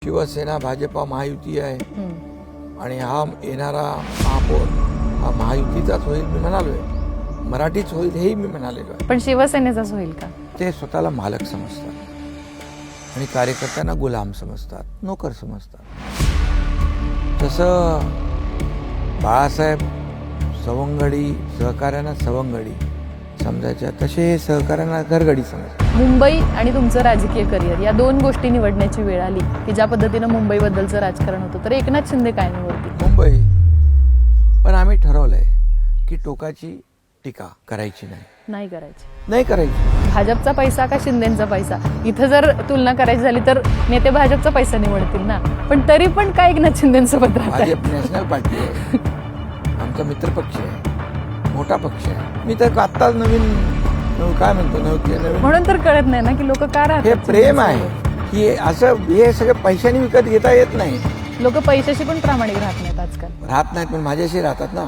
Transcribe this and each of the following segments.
शिवसेना भाजपा महायुती आहे आणि हा येणारा महापौर हा महायुतीचाच होईल मी म्हणालोय, मराठीच होईल हेही मी म्हणालेलो आहे. पण शिवसेनेचाच होईल का? ते स्वतःला मालक समजतात आणि कार्यकर्त्यांना गुलाम समजतात, नोकर समजतात. जसं बाळासाहेब सवंगडी सहकार्यांना सवंगडी समजायच्या, तसे हे सहकार्यांना घरगडी समजतात. मुंबई आणि तुमचं राजकीय करिअर या दोन गोष्टी निवडण्याची वेळ आली की ज्या पद्धतीनं मुंबईबद्दलचं राजकारण होतं, तर एकनाथ शिंदे काय निवडतील? मुंबई. पण आम्ही ठरवलंय की टोकाची टीका करायची नाही करायची. भाजपचा पैसा का शिंदेचा पैसा? इथं जर तुलना करायची झाली तर नेते भाजपचा पैसा निवडतील ना, पण तरी पण काय एकनाथ शिंदेसोबत राहतात? भाजप नॅशनल पार्टी आहे, आमचा मित्रपक्ष आहे, मोठा पक्ष आहे. मी तर आत्ताच नवीन काय म्हणतो नवीन म्हणून तर कळत नाही ना की लोक का राहतात. हे प्रेम आहे की असं हे सगळं पैशाने विकत घेता येत नाही. लोक पैशाशी पण प्रामाणिक राहत नाहीत आजकाल. राहत नाहीत पण माझ्याशी राहतात ना.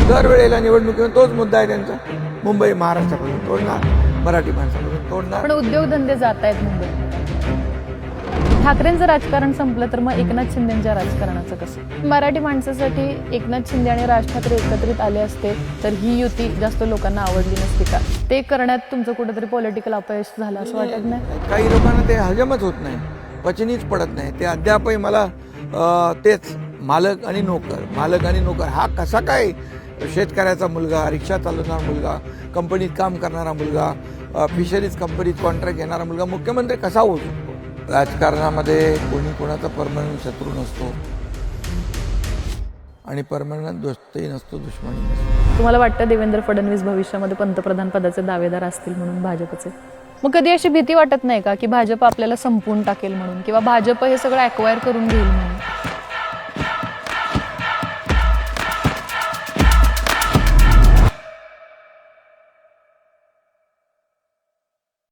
दरवेळेला निवडणुकीवर तोच मुद्दा आहे त्यांचा. मुंबई महाराष्ट्रापासून तोडणार, मराठी माणसापासून तोडणार. पण उद्योगधंदे जात आहेत मुंबईत. ठाकरेंचं राजकारण संपलं तर मग एकनाथ शिंदेच्या राजकारणाचं कसं? मराठी माणसासाठी एकनाथ शिंदे आणि राज ठाकरे एकत्रित आले असते तर ही युती जास्त लोकांना आवडली नसती का? ते करण्यात तुमचं कुठेतरी पॉलिटिकल अपयश झालं असं वाटत नाही? काही लोकांना ते हजमच होत नाही, पचनीच पडत नाही. ते अद्यापही मला तेच मालक आणि नोकर हा कसा काय शेतकऱ्याचा मुलगा, रिक्षा चालवणारा मुलगा, कंपनीत काम करणारा मुलगा, फिशरीज कंपनीत कॉन्ट्रॅक्ट घेणारा मुलगा मुख्यमंत्री कसा होऊ शकतो? राजकारणामध्ये कोणी कोणाचा परमनंट शत्रू नसतो आणि परमनंट दोस्तही नसतो, दुश्मनी नसतो. तुम्हाला वाटतं देवेंद्र फडणवीस भविष्यामध्ये पंतप्रधान पदाचे दावेदार असतील म्हणून भाजपचे? मग कधी अशी भीती वाटत नाही का की भाजप आपल्याला संपवून टाकेल म्हणून, किंवा भाजप हे सगळं ॲक्वायर करून घेईल म्हणून?